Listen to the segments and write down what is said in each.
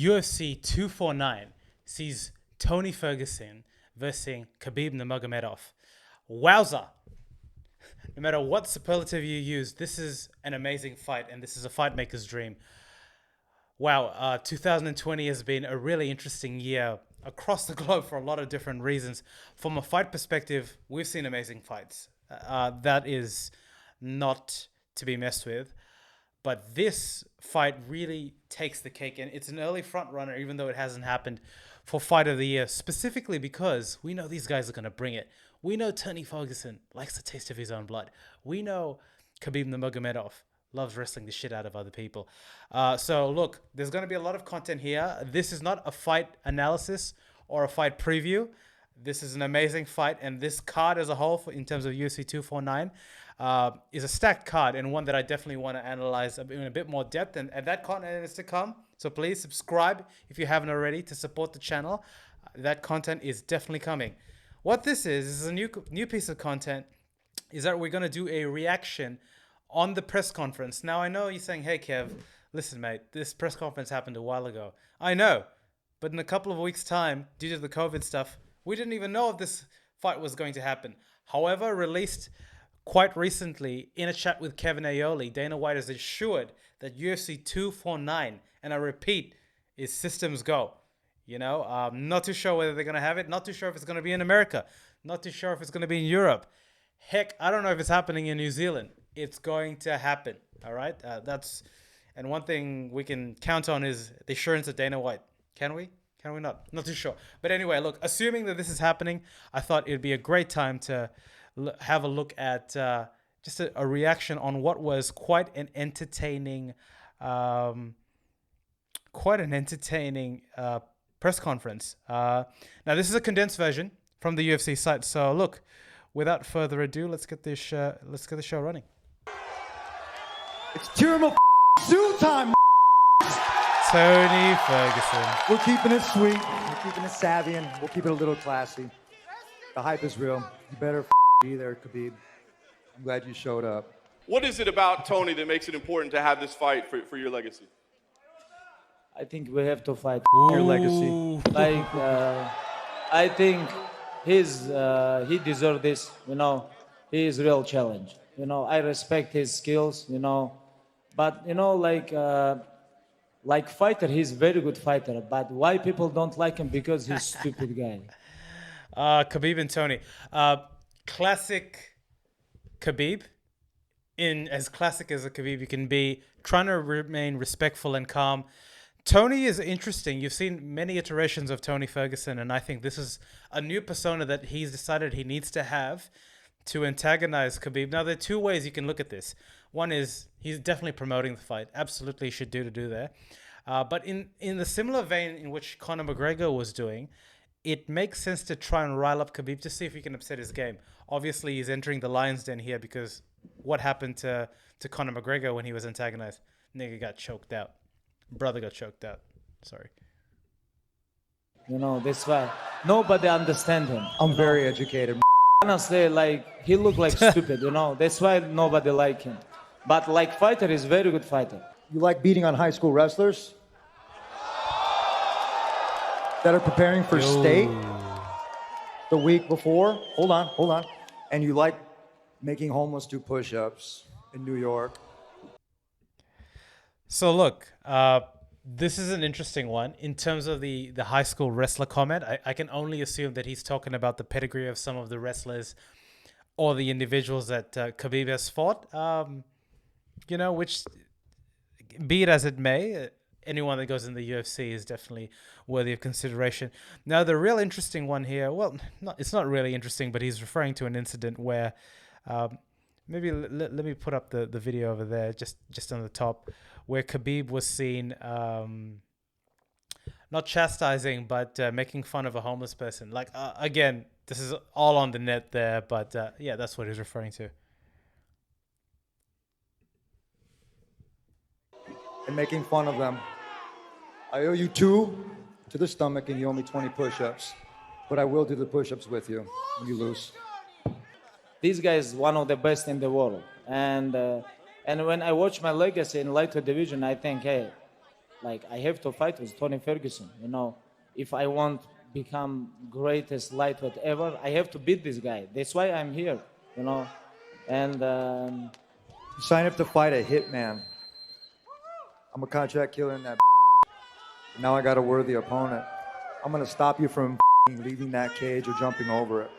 UFC 249 sees Tony Ferguson versus Khabib Nurmagomedov. Wowza! No matter what superlative you use, this is an amazing fight, and this is a fight maker's dream. Wow, 2020 has been a really interesting year across the globe for a lot of different reasons. From a fight perspective, we've seen amazing fights. That is not to be messed with. But this fight really takes the cake, and it's an early front runner, even though it hasn't happened, for Fight of the Year, specifically because we know these guys are going to bring it. We know Tony Ferguson likes the taste of his own blood. We know Khabib Nurmagomedov loves wrestling the shit out of other people. So look, there's going to be a lot of content here. This is not a fight analysis or a fight preview. This is an amazing fight, and this card as a whole, in terms of UFC 249, is a stacked card, and one that I definitely want to analyze in a bit more depth, and that content is to come. So please subscribe if you haven't already to support the channel. That content is definitely coming. What this is a new piece of content, is that we're going to do a reaction on the press conference. Now, I know you're saying, hey, Kev, listen, mate, this press conference happened a while ago. I know, but in a couple of weeks' time, due to the COVID stuff, we didn't even know if this fight was going to happen. However, released quite recently in a chat with Kevin Aioli, Dana White has assured that UFC 249, and I repeat, is systems go. You know, not too sure whether they're going to have it. Not too sure if it's going to be in America. Not too sure if it's going to be in Europe. Heck, I don't know if it's happening in New Zealand. It's going to happen. All right. And one thing we can count on is the assurance of Dana White. Can we? Can we not? Not too sure. But anyway, look, assuming that this is happening, I thought it'd be a great time to have a look at just a reaction on what was quite an entertaining press conference. Now, this is a condensed version from the UFC site. So, look, without further ado, let's get the show running. It's Tyrrell time. Tony Ferguson. We're keeping it sweet. We're keeping it savvy, and we'll keep it a little classy. The hype is real. You better be there, Khabib. I'm glad you showed up. What is it about Tony that makes it important to have this fight for your legacy? I think we have to fight Your legacy. like I think he deserves this, you know. He is real challenge, you know. I respect his skills, you know, but you know, like fighter, he's very good fighter, but why people don't like him? Because he's stupid guy. Khabib and Tony, classic Khabib, in as classic as a Khabib you can be, trying to remain respectful and calm. Tony is interesting. You've seen many iterations of Tony Ferguson, and I think this is a new persona that he's decided he needs to have to antagonize Khabib. Now, there are two ways you can look at this. One is he's definitely promoting the fight. Absolutely should do there. But in the similar vein in which Conor McGregor was doing, it makes sense to try and rile up Khabib to see if he can upset his game. Obviously, he's entering the lion's den here because what happened to Conor McGregor when he was antagonized? Nigga got choked out. Brother got choked out. Sorry. You know, that's why nobody understand him. I'm very educated. Honestly, like he look like stupid, you know. That's why nobody like him. But like fighter, he's very good fighter. You like beating on high school wrestlers that are preparing for state the week before? Hold on. And you like making homeless do push-ups in New York? So look, this is an interesting one. In terms of the high school wrestler comment, I can only assume that he's talking about the pedigree of some of the wrestlers or the individuals that Khabib has fought. You know, which, be it as it may, anyone that goes in the UFC is definitely worthy of consideration. Now, the real interesting one here, well, it's not really interesting, but he's referring to an incident where, maybe let me put up the video over there, just on the top, where Khabib was seen not chastising, but making fun of a homeless person. Like, again, this is all on the net there, but yeah, that's what he's referring to. And making fun of them. I owe you 2 to the stomach, and you owe me 20 push-ups. But I will do the push-ups with you when you lose. This guy is one of the best in the world. And when I watch my legacy in lightweight division, I think, hey, like I have to fight with Tony Ferguson. You know, if I want become greatest lightweight ever, I have to beat this guy. That's why I'm here. You know, and You sign up to fight a hitman. I'm a contract killer in that. Now I got a worthy opponent. I'm gonna stop you from leaving that cage or jumping over it.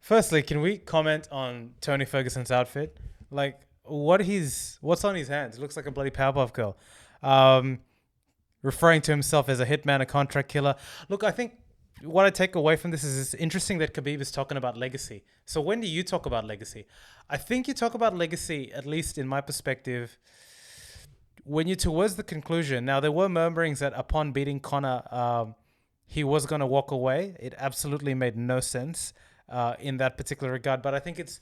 Firstly, can we comment on Tony Ferguson's outfit? Like, what's on his hands? It looks like a bloody Powerpuff Girl. Referring to himself as a hitman, a contract killer. Look, I think what I take away from this is it's interesting that Khabib is talking about legacy. So when do you talk about legacy? I think you talk about legacy, at least in my perspective, when you're towards the conclusion. Now, there were murmurings that upon beating Conor, he was going to walk away. It absolutely made no sense in that particular regard. But I think it's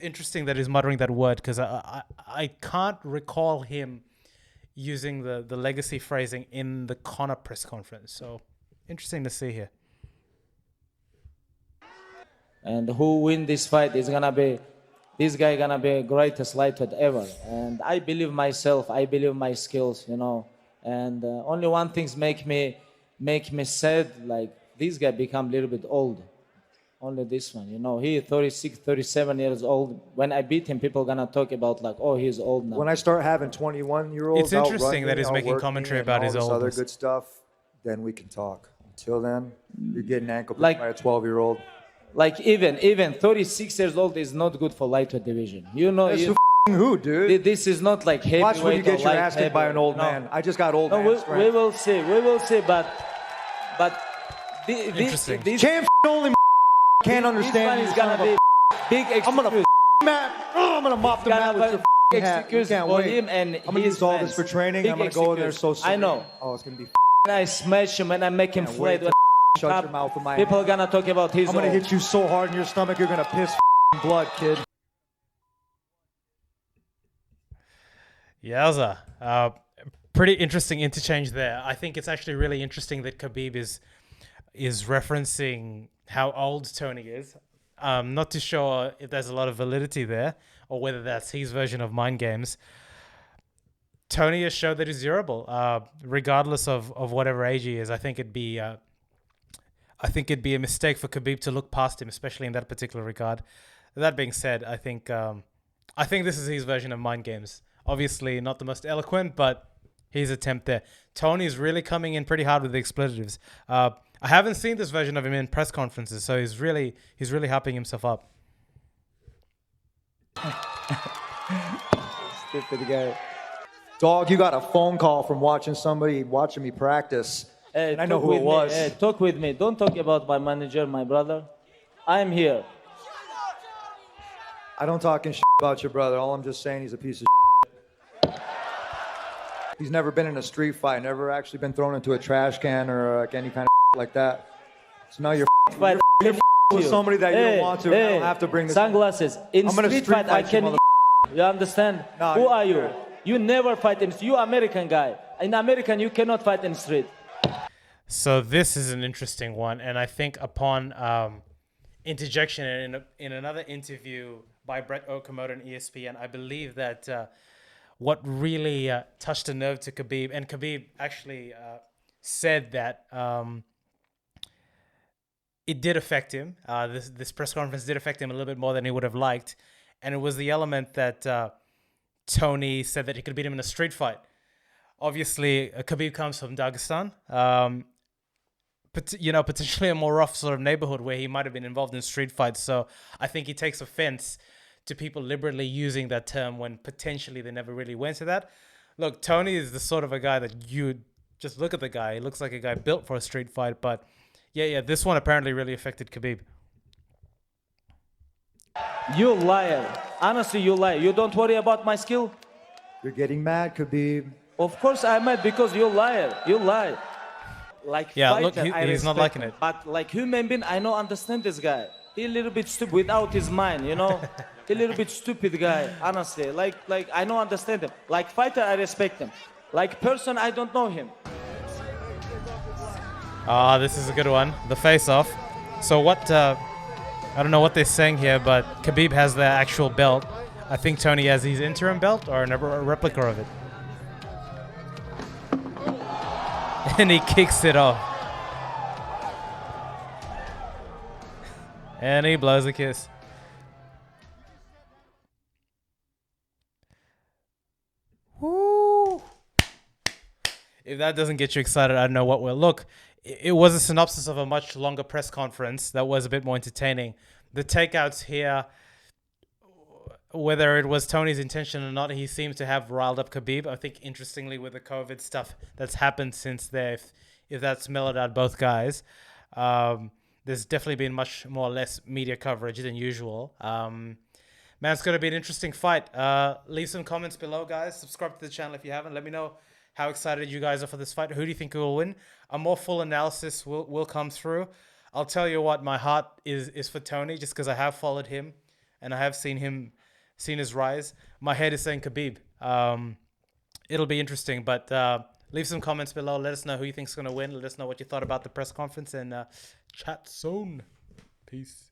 interesting that he's muttering that word, because I can't recall him using the legacy phrasing in the Conor press conference. So interesting to see here. and who win this fight is gonna be this guy gonna be greatest lightweight ever. And I believe myself, I believe my skills, you know. And only one thing make me sad, like this guy become a little bit old. Only this one, you know. He 36, 37 years old. When I beat him, people gonna talk about like, oh, he's old now. When I start having 21-year-olds, It's interesting that he's making commentary about his other oldness. good stuff. Then we can talk. Until then, you're getting ankle Like- by a 12-year-old. Like even 36 years old is not good for lightweight division. You know, That's who, dude? this is not like heavyweight. Watch when you get or your light ass kicked by an old heavyweight. man. I just got old No, man we strength. will see. We will see. But Interesting. This Champ only can't one understand is you, gonna son of be big excuse. I'm gonna mop the mat with your hat. You Excuse can't for wait. him and I'm gonna his use all fans. this for training. Big I'm gonna go in there so excuse. serene. I know. Oh, it's gonna be. When I smash him and I make him Can't flat, wait when to shut your mouth with my people hand. gonna talk about his I'm gonna own. hit you so hard in your stomach, you're gonna piss blood, kid. Yowza. Pretty interesting interchange there. I think it's actually really interesting that Khabib is referencing how old Tony is. Not too sure if there's a lot of validity there or whether that's his version of mind games. Tony has showed that he's durable, regardless of whatever age he is. I think it'd be a mistake for Khabib to look past him, especially in that particular regard. That being said, I think this is his version of mind games. Obviously, not the most eloquent, but his attempt there. Tony's really coming in pretty hard with the expletives. I haven't seen this version of him in press conferences, so he's really hyping himself up. Stupid guy. Dog, you got a phone call from watching me practice. Hey, And I know talk who it with me. was. Hey, talk with me. Don't talk about my manager, my brother. I'm here. I don't talking about your brother. All I'm just saying, he's a piece of He's never been in a street fight, never actually been thrown into a trash can or any kind of like that. So now you're Fight. with somebody that you don't want to. I don't have to bring this. Sunglasses. In I'm gonna street street fight, I fight you, can. You understand? No, Who you- are you? You never fight in. You American guy. In American, you cannot fight in street. So this is an interesting one, and I think upon interjection in another interview by Brett Okamoto on ESPN, I believe that what really touched a nerve to Khabib, and Khabib actually said that it did affect him. This press conference did affect him a little bit more than he would have liked, and it was the element that Tony said that he could beat him in a street fight. Obviously, Khabib comes from Dagestan, potentially a more rough sort of neighborhood where he might have been involved in street fights. So I think he takes offense to people liberally using that term when potentially they never really went to that. Look, Tony is the sort of a guy that you just look at the guy. He looks like a guy built for a street fight. But yeah, this one apparently really affected Khabib. You liar. Honestly, you lie. You don't worry about my skill. You're getting mad, Khabib. Of course I'm mad because you liar. You lie. Like Yeah, fighter, look, I he's not respect liking him. it. But like human being, I don't understand this guy. He a little bit stupid without his mind, you know. He a little bit stupid guy, honestly. Like I don't understand him. Like fighter, I respect him. Like person, I don't know him. This is a good one. The face-off. So what? I don't know what they're saying here, but Khabib has the actual belt. I think Tony has his interim belt or a replica of it. And he kicks it off. And he blows a kiss. Woo! If that doesn't get you excited, I don't know what will. Look, it was a synopsis of a much longer press conference that was a bit more entertaining. The takeouts here, whether it was Tony's intention or not, he seems to have riled up Khabib. I think, interestingly, with the COVID stuff that's happened since there, if that's mellowed out both guys, there's definitely been much more or less media coverage than usual. Man, it's going to be an interesting fight. Leave some comments below, guys. Subscribe to the channel if you haven't. Let me know how excited you guys are for this fight. Who do you think will win? A more full analysis will come through. I'll tell you what, my heart is for Tony, just because I have followed him and I have seen his rise. My head is saying Khabib. It'll be interesting, but leave some comments below. Let us know who you think's going to win. Let us know what you thought about the press conference, and chat soon. Peace.